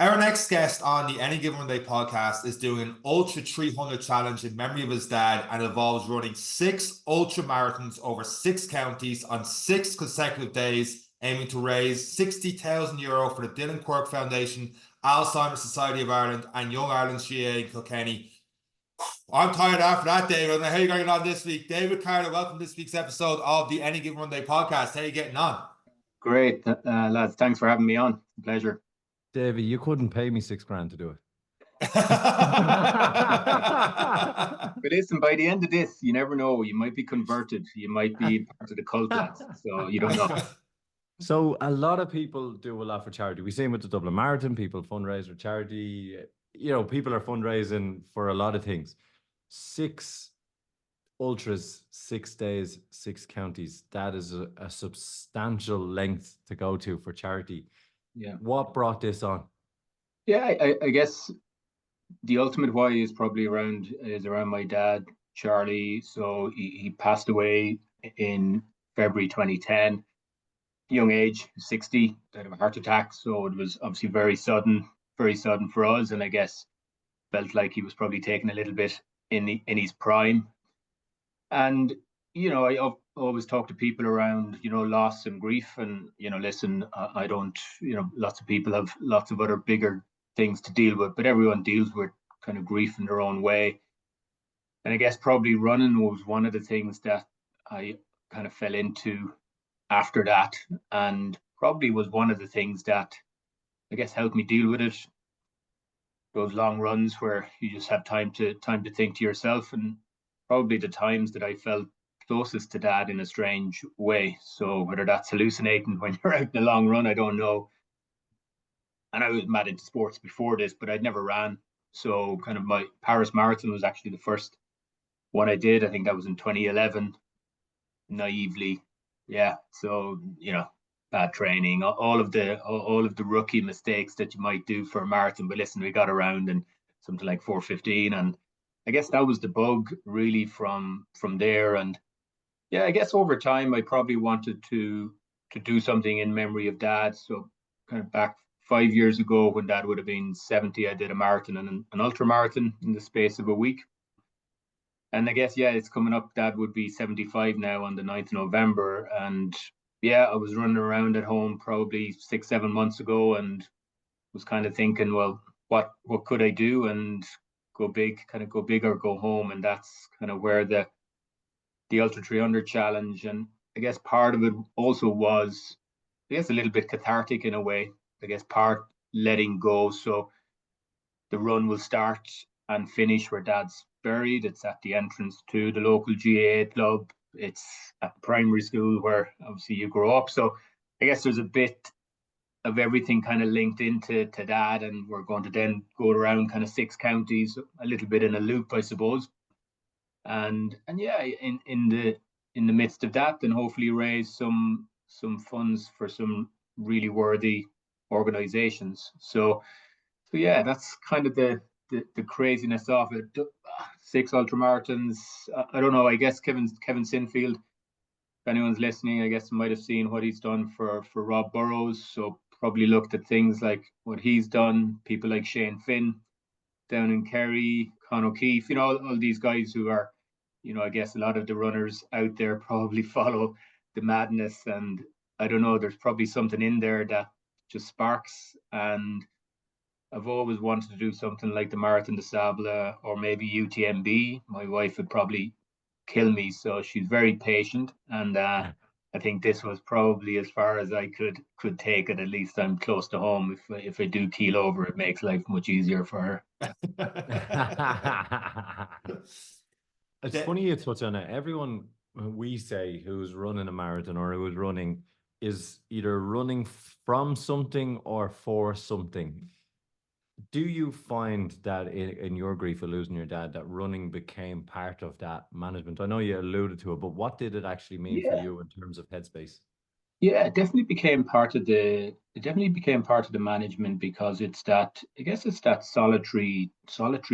Our next guest on the Any Given Day podcast is doing an Ultra 300 challenge in memory of his dad and involves running 6 ultramarathons over 6 counties on 6 consecutive days, aiming to raise €60,000 for the Dylan Quirk Foundation, Alzheimer Society of Ireland, and Young Ireland's GA in Kilkenny. I'm tired after that, David. I don't know how you're going on this week. David Carter, welcome to this week's episode of the Any Given Day podcast. How are you getting on? Great, lads. Thanks for having me on. Pleasure. Davey, you couldn't pay me $6,000 to do it. But listen, by the end of this, you never know. You might be converted. You might be part of the cult, lads. So you don't know. So a lot of people do a lot for charity. We see them with the Dublin Marathon, people fundraise for charity. You know, people are fundraising for a lot of things. 6 ultras, 6 days, 6 counties. That is a substantial length to go to for charity. Yeah. What brought this on? Yeah, I guess the ultimate why is probably around my dad, Charlie. So he passed away in February 2010, young age, 60, died of a heart attack. So it was obviously very sudden for us. And I guess felt like he was probably taken a little bit in his prime. And you know, I always talk to people around, you know, loss and grief, and you know, listen, I don't, you know, lots of people have lots of other bigger things to deal with, but everyone deals with kind of grief in their own way. And I guess probably running was one of the things that I kind of fell into after that, and probably was one of the things that I guess helped me deal with it. Those long runs where you just have time to think to yourself, and probably the times that I felt closest to dad in a strange way. So whether that's hallucinating when you're out in a long run, I don't know. And I was mad into sports before this, but I'd never ran. So kind of my Paris Marathon was actually the first one I did. I think that was in 2011, naively. Yeah. So, you know, bad training, all of the rookie mistakes that you might do for a marathon. But listen, we got around in something like 4:15, and I guess that was the bug really from there. And yeah, I guess over time I probably wanted to do something in memory of dad. So kind of back 5 years ago when dad would have been 70, I did a marathon and an ultra marathon in the space of a week. And I guess, yeah, it's coming up. Dad would be 75 now on the 9th of November. And yeah, I was running around at home probably 6-7 months ago and was kind of thinking, well, what could I do and go big, kind of go big or go home. And that's kind of where the Ultra 300 challenge. And I guess part of it also was, I guess, a little bit cathartic in a way. I guess part letting go. So the run will start and finish where dad's buried. It's at the entrance to the local GAA club. It's at the primary school where obviously you grow up. So I guess there's a bit of everything kind of linked into dad, and we're going to then go around kind of 6 counties, a little bit in a loop, I suppose. And yeah, in the midst of that, then hopefully raise some funds for some really worthy organizations. So yeah, that's kind of the craziness of it. 6 ultramarathons. I don't know. I guess Kevin Sinfield, if anyone's listening, I guess might have seen what he's done for Rob Burrows. So probably looked at things like what he's done. People like Shane Finn down in Kerry, Con O'Keefe, you know, all these guys who are, you know, I guess a lot of the runners out there probably follow the madness. And I don't know, there's probably something in there that just sparks. And I've always wanted to do something like the Marathon des Sables or maybe UTMB. My wife would probably kill me, so she's very patient. And I think this was probably as far as I could take it. At least I'm close to home. If I do keel over, it makes life much easier for her. It's funny you touch on it. Everyone we say who's running a marathon or who's running is either running from something or for something. Do you find that in your grief of losing your dad, that running became part of that management? I know you alluded to it, but what did it actually mean for you in terms of headspace? Yeah, it definitely became part of the management, because it's that, I guess it's that solitary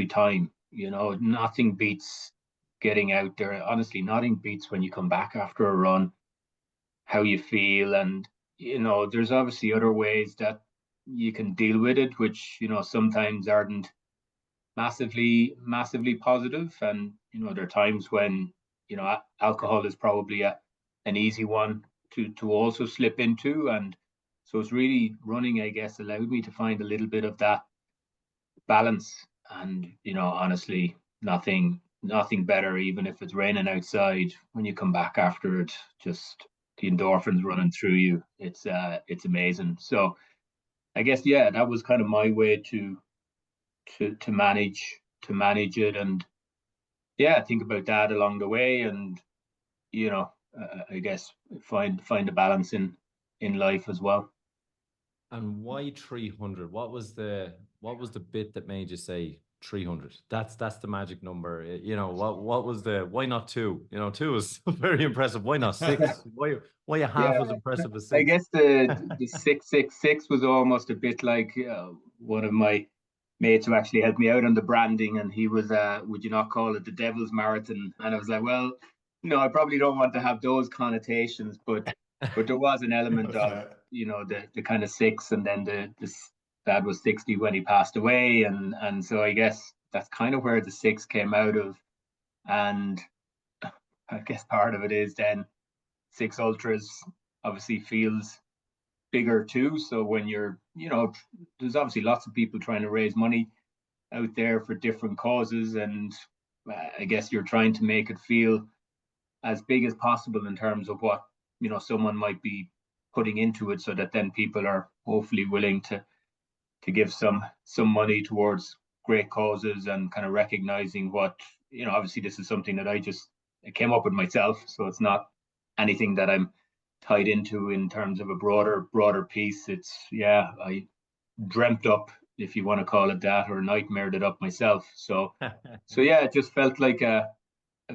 time. You know, nothing beats getting out there. Honestly, nothing beats when you come back after a run, how you feel. And, you know, there's obviously other ways that you can deal with it, which, sometimes aren't massively positive. And, there are times when, alcohol is probably an easy one to also slip into. And so it's really running, I guess, allowed me to find a little bit of that balance. And, honestly, nothing better, even if it's raining outside, when you come back after it, just the endorphins running through you. It's amazing. So I guess, yeah, that was kind of my way to manage it. And yeah, think about that along the way. And, I guess find a balance in life as well. And why 300? What was the bit that made you say 300? That's the magic number. What was the why not two? Two is very impressive. Why not six? Why a half Yeah, as impressive as I six? guess the 666 was almost a bit like one of my mates who actually helped me out on the branding, and he was, would you not call it the Devil's Marathon? And I was like, well, no, I probably don't want to have those connotations, but there was an element of, the kind of six, and then the dad was 60 when he passed away, and so I guess that's kind of where the six came out of. And I guess part of it is then six ultras obviously feels bigger too. So when you're, there's obviously lots of people trying to raise money out there for different causes, and I guess you're trying to make it feel as big as possible in terms of what, someone might be putting into it, so that then people are hopefully willing to give some money towards great causes, and kind of recognizing what, obviously this is something that I came up with myself, so it's not anything that I'm tied into in terms of a broader piece. It's, yeah, I dreamt up, if you want to call it that, or nightmared it up myself. So yeah, it just felt like a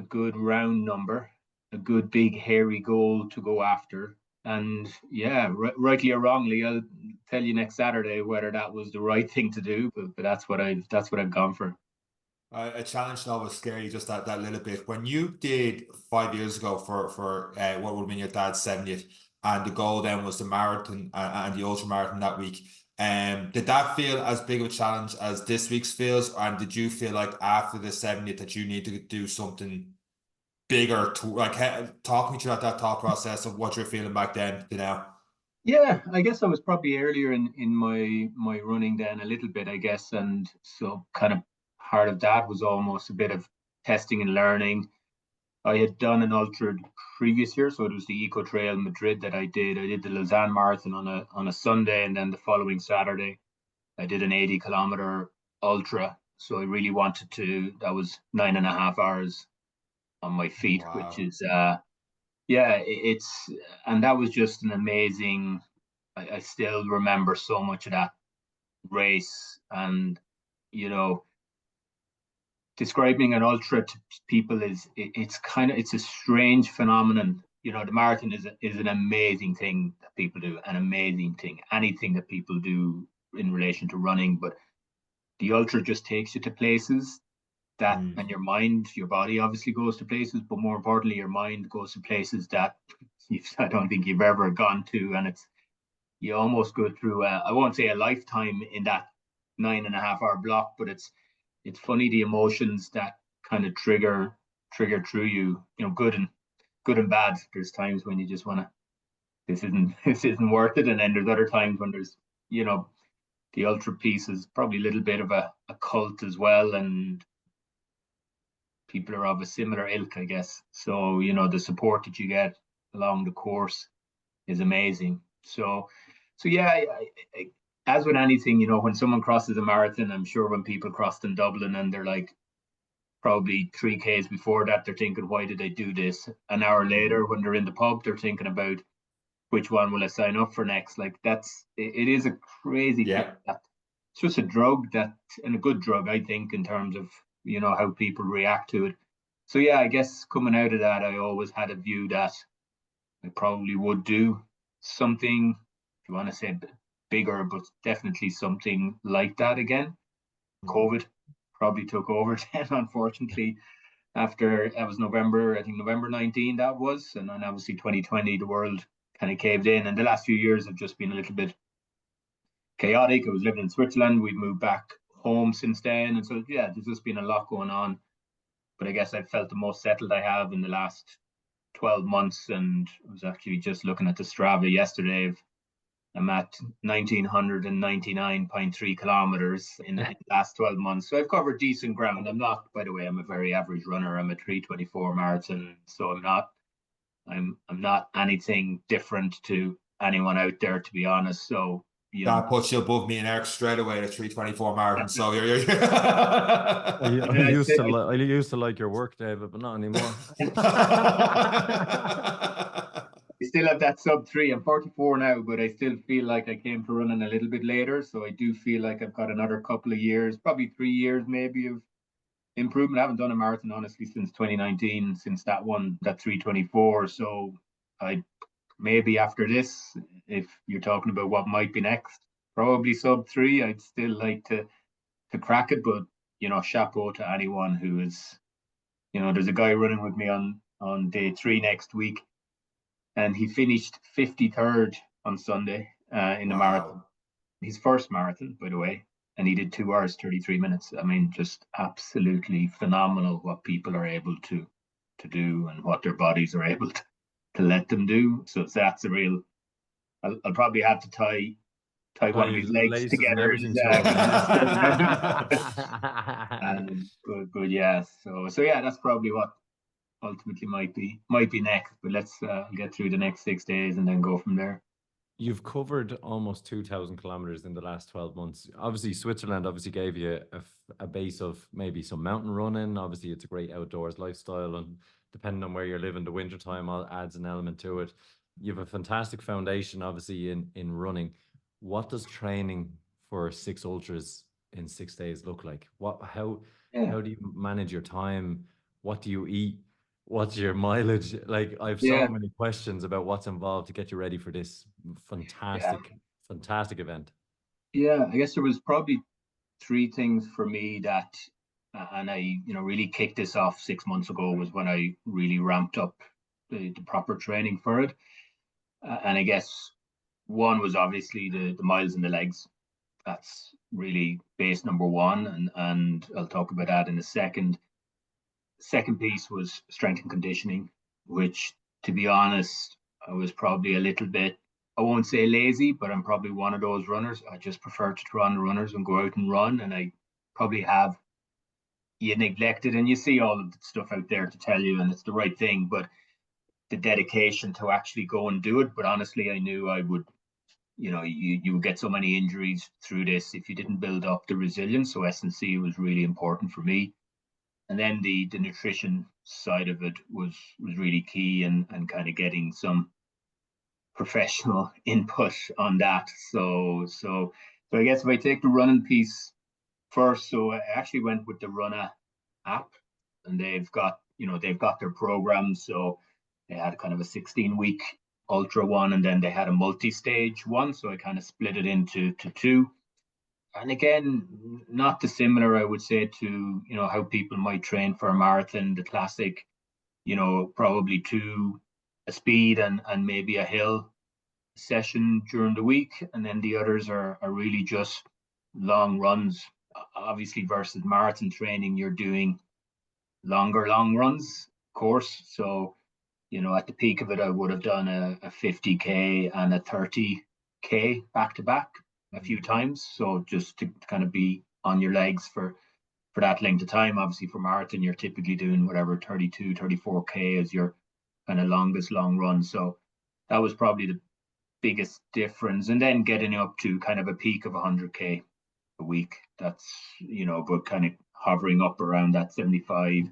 good round number, a good big hairy goal to go after. And yeah, rightly or wrongly, I'll tell you next Saturday whether that was the right thing to do. But that's what I've gone for. A challenge that was scary, just that little bit. When you did 5 years ago for what would have been your dad's 70th, and the goal then was the marathon and the ultra marathon that week, did that feel as big of a challenge as this week's feels? And did you feel like after the 70th that you need to do something bigger to like talk me through that thought process of what you're feeling back then to now? Yeah, I guess I was probably earlier in my running then a little bit, I guess, and so kind of part of that was almost a bit of testing and learning. I had done an ultra previous year, so it was the Eco Trail Madrid that I did. I did the Lausanne Marathon on a Sunday, and then the following Saturday, I did an 80-kilometer ultra. So I really wanted to. That was 9.5 hours on my feet, which Wow. is yeah, it's, and that was just an amazing. I still remember so much of that race, and you know describing an ultra to people it's a strange phenomenon. The marathon is an amazing thing that people do, an amazing thing, anything that people do in relation to running, but the ultra just takes you to places that, Mm. and your mind, your body obviously goes to places, but more importantly your mind goes to places that I don't think you've ever gone to. And it's, you almost go through I won't say a lifetime in that 9.5 hour block, but it's funny the emotions that kind of trigger through you, good and bad. There's times when you just want to, this isn't worth it, and then there's other times when there's, the ultra piece is probably a little bit of a cult as well, and people are of a similar ilk, I guess. So the support that you get along the course is amazing. So yeah, as with anything, when someone crosses a marathon, I'm sure when people crossed in Dublin and they're like, probably 3Ks before that, they're thinking, why did I do this? An hour later, when they're in the pub, they're thinking about which one will I sign up for next. Like it is a crazy thing. Yeah. It's just a drug that, and a good drug, I think, in terms of, how people react to it. So yeah, I guess coming out of that, I always had a view that I probably would do something, if you want to say bigger, but definitely something like that again. COVID probably took over then, unfortunately, after that was November, I think November 19 that was, and then obviously 2020, the world kind of caved in, and the last few years have just been a little bit chaotic. I was living in Switzerland. We've moved back home since then. And so, yeah, there's just been a lot going on. But I guess I felt the most settled I have in the last 12 months. And I was actually just looking at the Strava yesterday. I'm at 1,999.3 kilometers in the last 12 months. So I've covered decent ground. I'm not, by the way, I'm a very average runner. I'm a 3:24 marathon. So I'm not anything different to anyone out there, to be honest. So, you know, That puts you above me and Eric straight away at 3:24 marathon. So you're I used to like your work, David, but not anymore. I still have that sub 3. I'm 44 now, but I still feel like I came to running a little bit later. So I do feel like I've got another couple of years, probably 3 years maybe, of improvement. I haven't done a marathon, honestly, since 2019, since that 3:24. So I maybe after this, if you're talking about what might be next, probably sub 3. I'd still like to crack it, but, you know, chapeau to anyone who is, you know, there's a guy running with me on day 3 next week. And he finished 53rd on Sunday in the marathon. His first marathon, by the way, and he did 2 hours 33 minutes. I mean, just absolutely phenomenal what people are able to do and what their bodies are able to let them do. So that's a real. I'll probably have to tie one of his legs together. But yeah, so yeah, that's probably what ultimately might be next, but let's get through the next 6 days and then go from there. You've covered almost 2,000 kilometers in the last 12 months. Obviously, Switzerland obviously gave you a base of maybe some mountain running. Obviously, it's a great outdoors lifestyle, and depending on where you're living, the wintertime adds an element to it. You have a fantastic foundation, obviously, in running. What does training for 6 ultras in 6 days look like? How do you manage your time? What do you eat? What's your mileage? Like, I have so many questions about what's involved to get you ready for this fantastic event. Yeah, I guess there was probably 3 things for me that, and I, you know, really kicked this off 6 months ago, was when I really ramped up the proper training for it. And I guess one was obviously the miles and the legs. That's really base number 1, and I'll talk about that in a second. Second piece was strength and conditioning, which, to be honest, I was probably a little bit, I won't say lazy, but I'm probably one of those runners. I just prefer to run runners and go out and run. And I probably have neglected, and you see all of the stuff out there to tell you, and it's the right thing, but the dedication to actually go and do it. But honestly, I knew I would, you know, you would get so many injuries through this if you didn't build up the resilience. So S&C was really important for me. And then the nutrition side of it was really key, and kind of getting some professional input on that. So I guess if I take the running piece first, so I actually went with the Runna app, and they've got their programs. So they had kind of a 16-week ultra one, and then they had a multi-stage one. So I kind of split it into 2. And again, not dissimilar, I would say, to, you know, how people might train for a marathon. The classic, you know, probably 2 a speed and maybe a hill session during the week, and then the others are really just long runs. Obviously, versus marathon training, you're doing longer long runs, of course. So, you know, at the peak of it, I would have done a 50K and a 30K back to back a few times. So just to kind of be on your legs for that length of time. Obviously, for marathon, you're typically doing whatever 32, 34K as your kind of longest long run. So that was probably the biggest difference. And then getting up to kind of a peak of 100K a week. That's, you know, but kind of hovering up around that 75,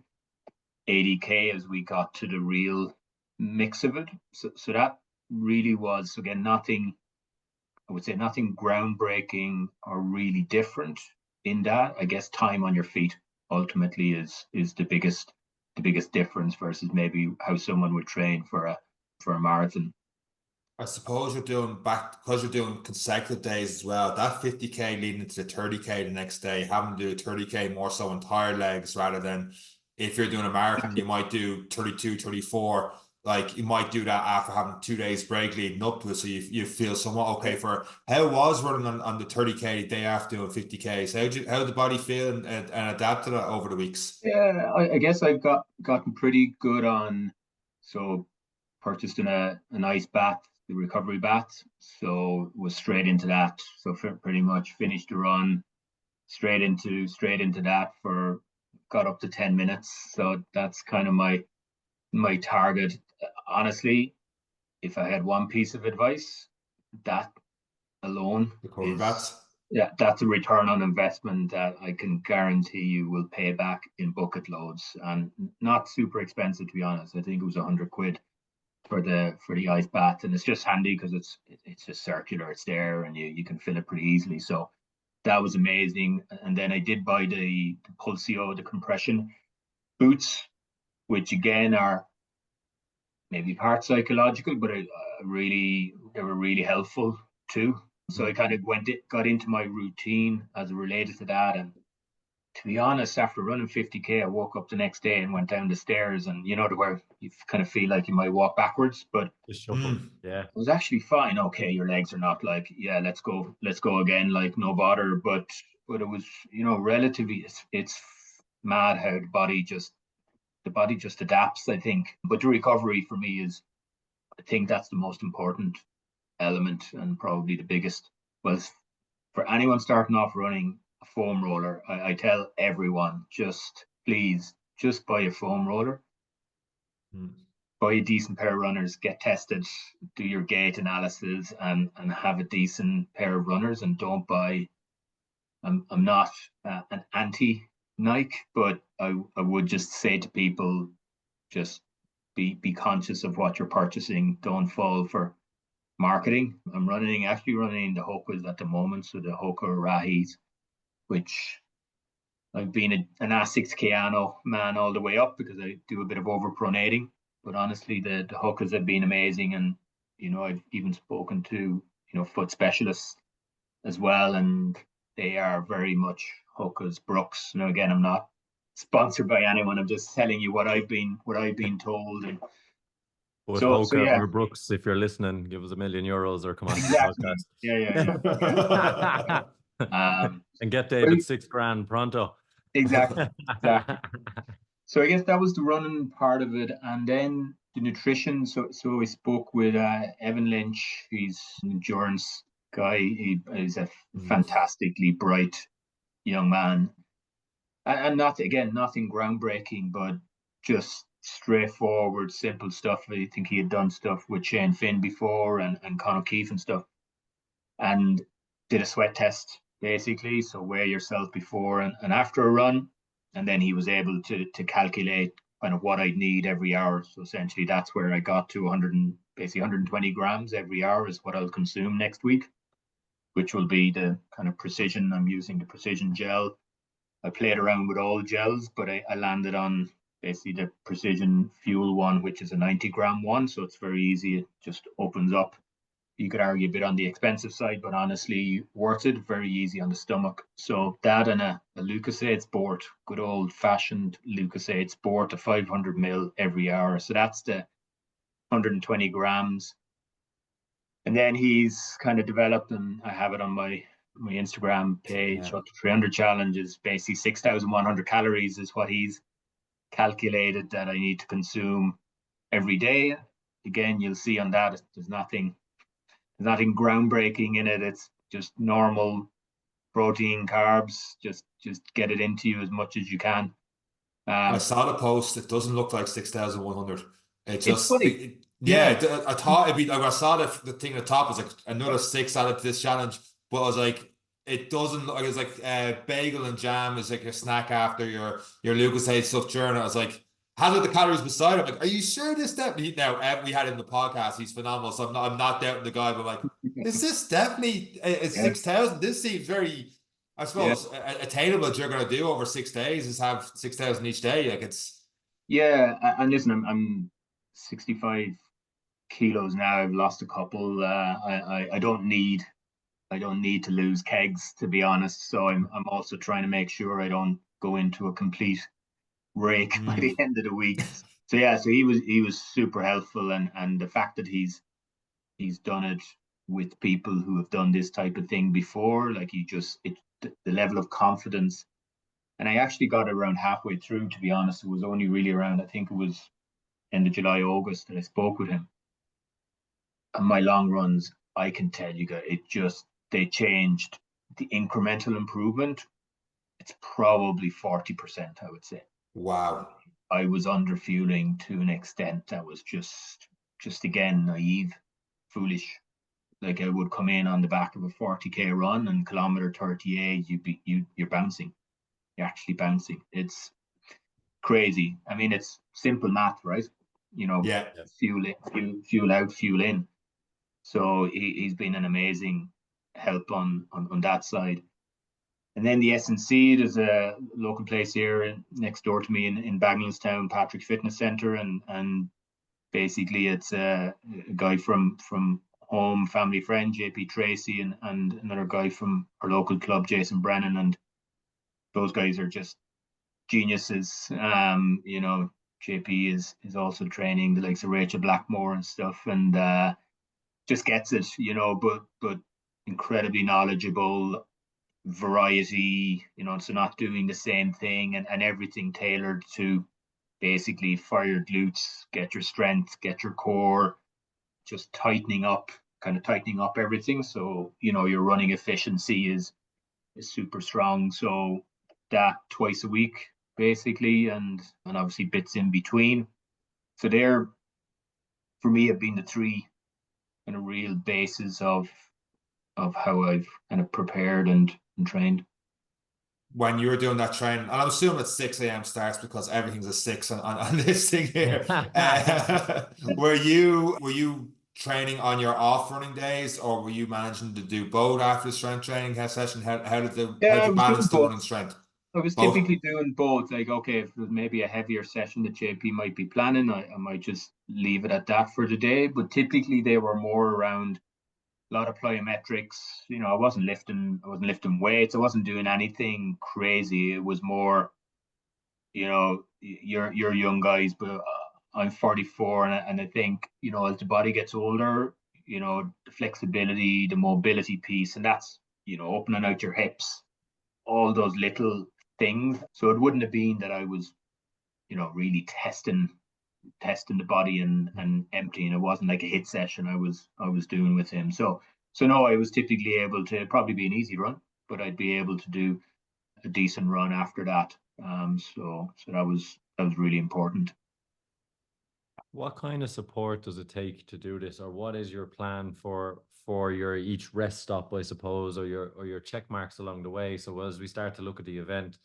80K as we got to the real mix of it. So that really was, again, nothing groundbreaking or really different in that. I guess time on your feet ultimately is the biggest difference versus maybe how someone would train for a marathon. I suppose because you're doing consecutive days as well, that 50K leading into the 30K the next day, having to do 30K more so entire legs, rather than if you're doing a marathon, you might do 32, 34 like you might do that after having 2 days break leading up to it, so you feel somewhat okay. For how it was running on the 30K day after doing 50K. So how did the body feel and adapt to that over the weeks? Yeah, I guess I've gotten pretty good on, so purchased an ice bath, the recovery bath, so was straight into that. So pretty much finished the run, straight into that for, got up to 10 minutes. So that's kind of my target. Honestly, if I had one piece of advice, that alone Recovery is, bats. yeah, that's a return on investment that I can guarantee you will pay back in bucket loads, and not super expensive, to be honest. I think it was 100 quid for the ice bath, and it's just handy because it's just circular, it's there, and you can fill it pretty easily. So that was amazing. And then I did buy the Pulsio, the compression boots, which again are maybe part psychological, but they were really helpful too. So I kind of got into my routine as it related to that. And to be honest, after running 50K, I woke up the next day and went down the stairs, and to where you kind of feel like you might walk backwards, but Just shuffle. Yeah. it was actually fine. Okay, your legs are not like, yeah, let's go again, like no bother. But it was, relatively, it's mad how the body just adapts, I think. But the recovery for me is, I think that's the most important element, and probably the biggest. Well, for anyone starting off running a foam roller, I tell everyone, please just buy a foam roller. Buy a decent pair of runners, get tested, do your gait analysis, and have a decent pair of runners, and don't buy. I'm not an anti Nike, but I would just say to people, just be conscious of what you're purchasing. Don't fall for marketing. I'm actually running the Hokas at the moment, so the Hoka Rahis, which I've been an Asics Keanu man all the way up because I do a bit of overpronating. But honestly, the Hokas have been amazing, and I've even spoken to foot specialists as well, and they are very much Hokas, Brooks. Again, I'm not sponsored by anyone. I'm just telling you what I've been told. And But so Hoka yeah, or Brooks, if you're listening, give us €1 million or come on exactly. the podcast. Yeah. And get David $6,000 pronto. Exactly. So I guess that was the running part of it, and then the nutrition. So I spoke with Evan Lynch. He's an endurance guy. He's a fantastically bright young man, and nothing groundbreaking, but just straightforward, simple stuff. I think he had done stuff with Shane Finn before, and Conor Keefe and stuff, and did a sweat test basically. So weigh yourself before and after a run, and then he was able to calculate kind of what I'd need every hour. So essentially, that's where I got to 120 grams every hour is what I'll consume next week, which will be the kind of precision. I'm using the precision gel. I played around with all gels, but I landed on basically the precision fuel one, which is a 90-gram one. So it's very easy. It just opens up. You could argue a bit on the expensive side, but honestly, worth it. Very easy on the stomach. So that and a Lucozade Sport, good old fashioned Lucozade Sport, a 500 ml every hour. So that's the 120 grams. And then he's kind of developed, and I have it on my Instagram page, up to 300 challenges, basically 6,100 calories is what he's calculated that I need to consume every day. Again, you'll see on that, there's nothing groundbreaking in it. It's just normal protein, carbs, just get it into you as much as you can. I saw the post. It doesn't look like 6,100. It just, it's funny. I thought it'd be like, I saw the thing at the top was like another 6 added to this challenge, but I was like, it doesn't look like it's like bagel and jam is like your snack after your Lucozade stuff during. I was like, how did the calories beside him? Like, are you sure this definitely? Now we had him in the podcast. He's phenomenal, so I'm not doubting the guy. But like, is this definitely 6,000? This seems very, I suppose, attainable. That you're going to do over 6 days is have 6,000 each day. Like it's and listen, I'm 65 kilos now. I've lost a couple. I don't need to lose kegs, to be honest. So I'm also trying to make sure I don't go into a complete rake by the end of the week. so he was super helpful, and the fact that he's done it with people who have done this type of thing before, like the level of confidence. And I actually got around halfway through, to be honest. It was only really around, I think it was end of July, August, that I spoke with him. And my long runs, I can tell you guys, they changed. The incremental improvement, it's probably 40%, I would say. Wow. I was under fueling to an extent that was just again, naive, foolish. Like I would come in on the back of a 40k run, and kilometer 38, you're bouncing. You're actually bouncing. It's crazy. I mean, it's simple math, right? Yeah. Fuel out, fuel in. So he's been an amazing help on that side. And then the S&C, there's a local place here next door to me in Bagnallstown, Patrick's Fitness Centre, and basically it's a guy from home, family friend, JP Tracy, and another guy from our local club, Jason Brennan, and those guys are just geniuses. JP is also training the likes of Rachel Blackmore and stuff, and just gets it, but incredibly knowledgeable, variety, so not doing the same thing, and everything tailored to basically fire your glutes, get your strength, get your core, just tightening up everything. So, your running efficiency is super strong. So that twice a week, basically, and obviously bits in between. So there, for me, have been the three kind of real bases of how I've kind of prepared and trained. When you were doing that training, and I'm assuming it's 6 a.m. starts because everything's a 6 on this thing here. Were you training on your off running days, or were you managing to do both after the strength training session? How did you balance the running strength? I was Both? typically doing both. Like, okay, if there's maybe a heavier session that JP might be planning, I might just leave it at that for the day. But typically they were more around a lot of plyometrics. I wasn't lifting weights. I wasn't doing anything crazy. It was more, you're young guys, but I'm 44, and I think, as the body gets older, the flexibility, the mobility piece, and that's, opening out your hips, all those little things. So it wouldn't have been that I was, really testing the body and emptying. It wasn't like a hit session I was doing with him. So no, I was typically able to, probably be an easy run, but I'd be able to do a decent run after that. So that was really important. What kind of support does it take to do this, or what is your plan for your each rest stop, I suppose, or your check marks along the way? So as we start to look at the event,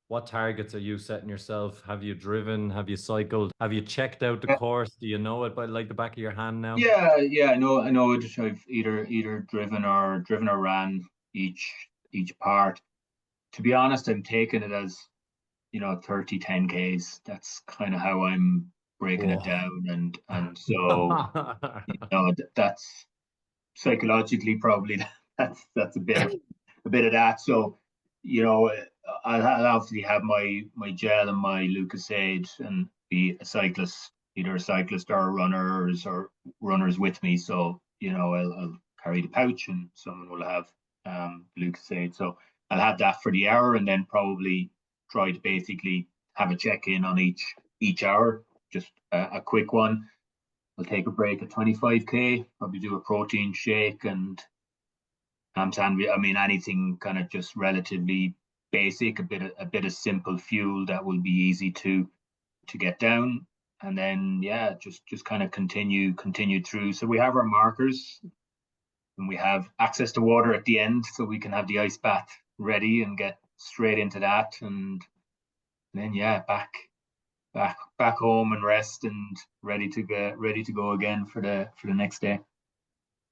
what targets are you setting yourself? Have you driven? Have you cycled? Have you checked out the course? Do you know it by like the back of your hand now? Yeah, I know it. I've either driven or ran each part. To be honest, I'm taking it as 30 10Ks. That's kind of how I'm breaking it down, and so that's psychologically probably that's a bit of that. So I'll obviously have my gel and my Lucasade, and be a cyclist, either a cyclist or runners with me. So I'll carry the pouch, and someone will have Lucasade. So I'll have that for the hour, and then probably try to basically have a check-in on each hour, just a quick one. I'll take a break at 25k, probably do a protein shake and ham sandwich. I mean, anything kind of just relatively basic, a bit of simple fuel that will be easy to get down, and then just kind of continue through. So we have our markers, and we have access to water at the end, so we can have the ice bath ready and get straight into that, and then back home and rest, and ready to go again for the next day.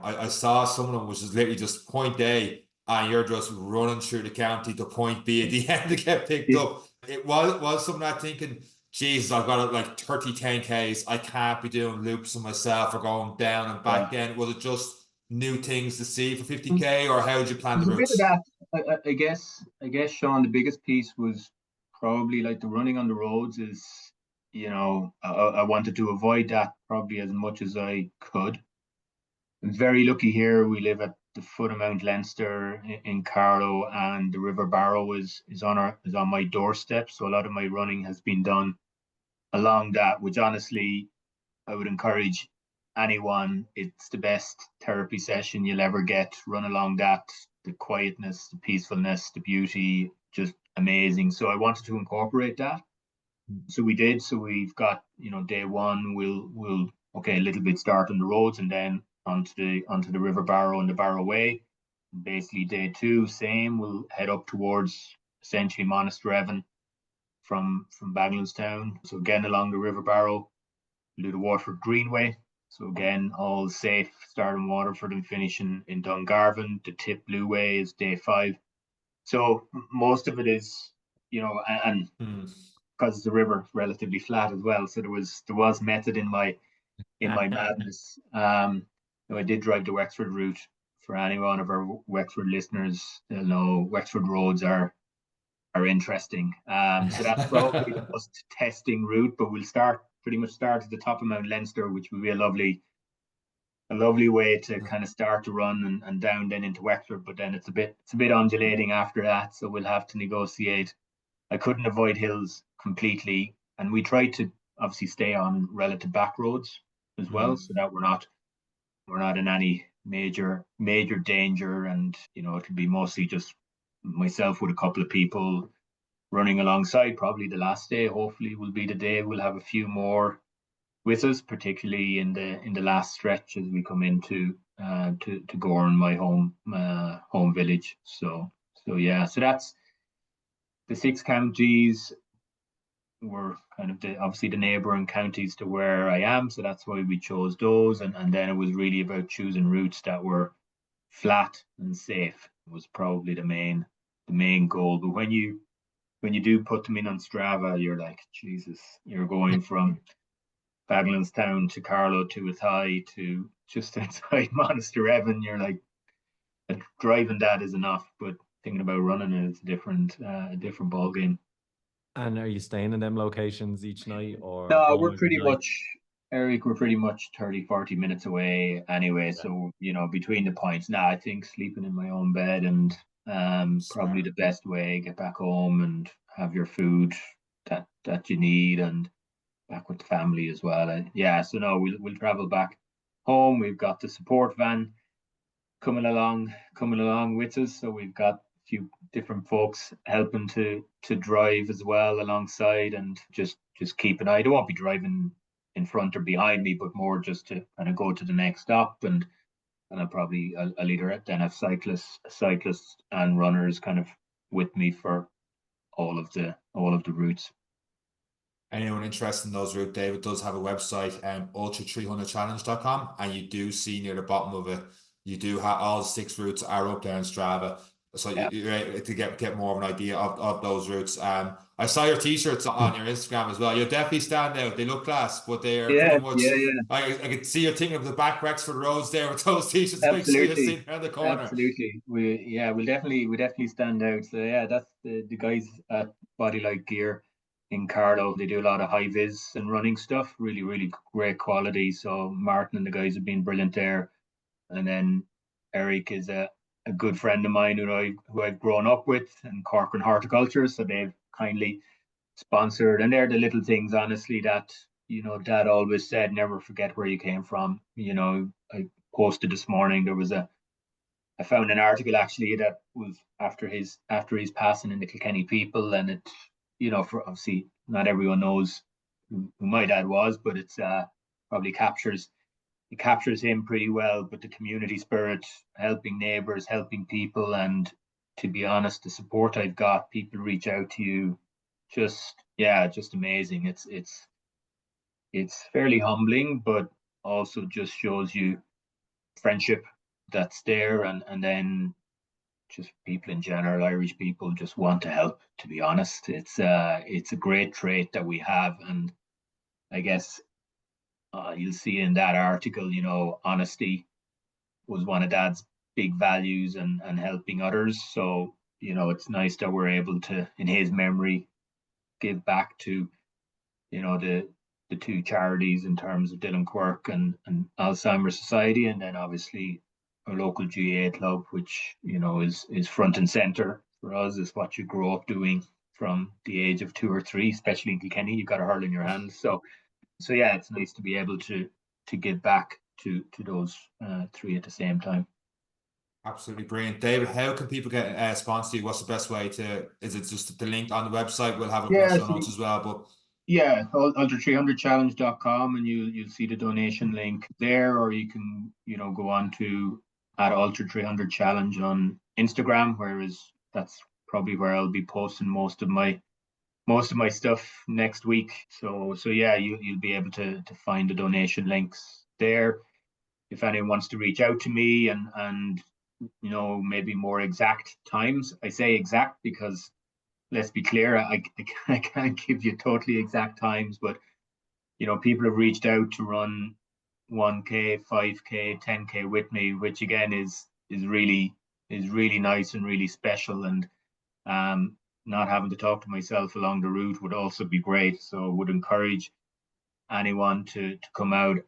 I saw someone which is literally just point A, and you're just running through the county to point B at the end to get picked up. It was something I'm thinking, Jesus, I've got like 30 10Ks. I can't be doing loops on myself or going down and back again. Was it just new things to see for 50k, or how did you plan the routes? A bit of that. I guess, Sean, the biggest piece was probably like the running on the roads is, I wanted to avoid that probably as much as I could. I'm very lucky here. We live at the foot of Mount Leinster in Carlow, and the River Barrow is on my doorstep. So a lot of my running has been done along that, which honestly I would encourage anyone. It's the best therapy session you'll ever get. Run along that. The quietness, the peacefulness, the beauty, just amazing. So I wanted to incorporate that. So we did. So we've got, day one, we'll okay, a little bit start on the roads and then onto the River Barrow and the Barrow Way. Basically day two, same. We'll head up towards essentially Monasterevin from Bagnallstown. So again along the River Barrow, we'll do the Waterford Greenway. So again, all safe, starting Waterford and finishing in Dungarvan. The Tip Blue Way is day 5. So most of it is, and because the river is relatively flat as well, so there was method in my madness. I did drive the Wexford route. For any one of our Wexford listeners, they'll know Wexford roads are interesting. So that's probably the most testing route, but we'll pretty much start at the top of Mount Leinster, which will be a lovely way to kind of start to run and down then into Wexford. But then it's a bit undulating after that, so we'll have to negotiate. I couldn't avoid hills completely, and we tried to obviously stay on relative back roads as well, so that we're not in any major danger, and it'll be mostly just myself with a couple of people running alongside. Probably the last day, hopefully, will be the day we'll have a few more with us, particularly in the last stretch as we come into to Gorn, my home village. So so that's the 6 counties. Were kind of obviously the neighbouring counties to where I am, so that's why we chose those. And then it was really about choosing routes that were flat and safe. Was probably the main goal. But when you do put them in on Strava, you're like, Jesus, you're going from Bagnallstown to Carlow to Athy to just outside Monasterevin. You're like, driving that is enough, but thinking about running it is a different ball game. And are you staying in them locations each night, or? No, we're pretty much, Eric, we're pretty much 30-40 minutes away anyway. Yeah. So, between the points. Now, I think sleeping in my own bed and probably the best way, get back home and have your food that you need, and back with the family as well. So no, we'll travel back home. We've got the support van coming along with us. So we've got few different folks helping to drive as well alongside, and just keep an eye. They won't be driving in front or behind me, but more just to kind of go to the next stop, and I'll either then have cyclists and runners kind of with me for all of the routes. Anyone interested in those routes, David does have a website, ultra300challenge.com, and you do see near the bottom of it, you do have all 6 routes are up there on Strava. So you're able to get more of an idea of those routes. I saw your t-shirts on your Instagram as well. You'll definitely stand out. They look class, but they're pretty much. I could see you're thinking of the back Wexford roads there with those t-shirts. Absolutely, make sure you're around the corner. Absolutely. We'll definitely stand out. So that's the guys at Body Light Gear in Carlow. They do a lot of high vis and running stuff. Really, really great quality. So Martin and the guys have been brilliant there. And then Eric is a good friend of mine who I've grown up with, and Cork and Horticulture. So they've kindly sponsored, and they're the little things, honestly, that Dad always said, never forget where you came from. I posted this morning, I found an article actually that was after his passing in the Kilkenny People, and it for obviously not everyone knows who my dad was, but it's probably captures him pretty well. But the community spirit, helping neighbors, helping people, and to be honest, the support I've got, people reach out to you, just amazing. It's fairly humbling, but also just shows you friendship that's there, and then just people in general, Irish people just want to help, to be honest. It's a great trait that we have, and I guess you'll see in that article, honesty was one of Dad's big values, and helping others. So, it's nice that we're able to, in his memory, give back to, the two charities in terms of Dylan Quirk and Alzheimer Society, and then obviously our local GA club, which is front and center for us, is what you grow up doing from the age of 2 or 3, especially in Kilkenny. You've got a hurl in your hands, so yeah, it's nice to be able to give back to those 3 at the same time. Absolutely brilliant. David, how can people get sponsored? What's the best way to, is it just the link on the website? We'll have it in the show notes as well, but yeah, ultra300challenge.com, and you'll see the donation link there, or you can go on to @ultra300challenge on Instagram, whereas that's probably where I'll be posting most of my stuff next week. So yeah, you'll be able to find the donation links there. If anyone wants to reach out to me and maybe more exact times, I say exact because let's be clear, I can't give you totally exact times, but people have reached out to run 1K, 5K, 10K with me, which again is really nice and really special, and not having to talk to myself along the route would also be great. So would encourage anyone to come out.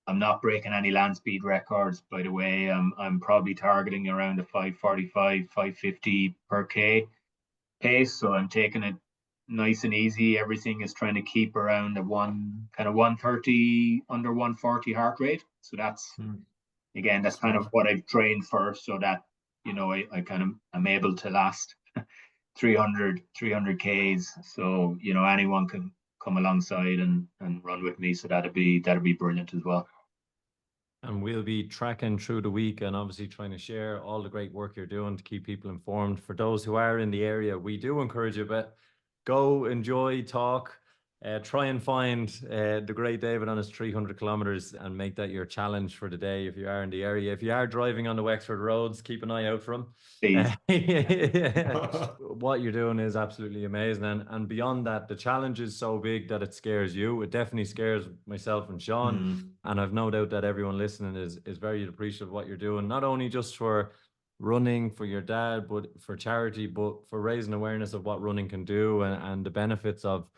I'm not breaking any land speed records, by the way. I'm probably targeting around a 5:45, 5:50 per K pace. So I'm taking it nice and easy. Everything is trying to keep around a 130, under 140 heart rate. So that's again, that's kind of what I've trained for, so that I kind of am able to last 300 Ks. So anyone can come alongside and run with me. So that'd be brilliant as well. And we'll be tracking through the week and obviously trying to share all the great work you're doing to keep people informed. For those who are in the area, we do encourage you, but go, enjoy, talk, try and find the great David on his 300 kilometers and make that your challenge for the day if you are in the area. If you are driving on the Wexford roads, keep an eye out for him. What you're doing is absolutely amazing. And beyond that, the challenge is so big that it scares you. It definitely scares myself and Sean. And I've no doubt that everyone listening is very appreciative of what you're doing, not only just for running for your dad, but for charity, but for raising awareness of what running can do and the benefits of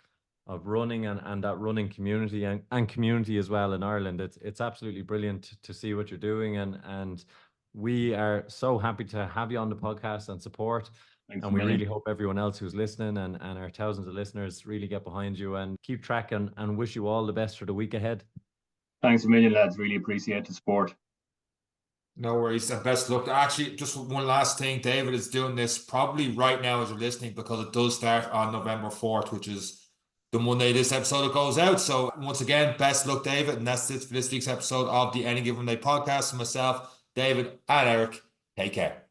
running and that running community and community as well in Ireland. It's absolutely brilliant to see what you're doing, and we are so happy to have you on the podcast and support. Thanks, and we really hope everyone else who's listening and our thousands of listeners really get behind you and keep tracking, and wish you all the best for the week ahead. Thanks a million, lads. Really appreciate the support. No worries, and best luck. Actually, just one last thing, David is doing this probably right now as you're listening, because it does start on November 4th, which is the Monday this episode goes out. So once again, best luck, David, and that's it for this week's episode of the Any Given Day podcast. And myself, David, and Eric, take care.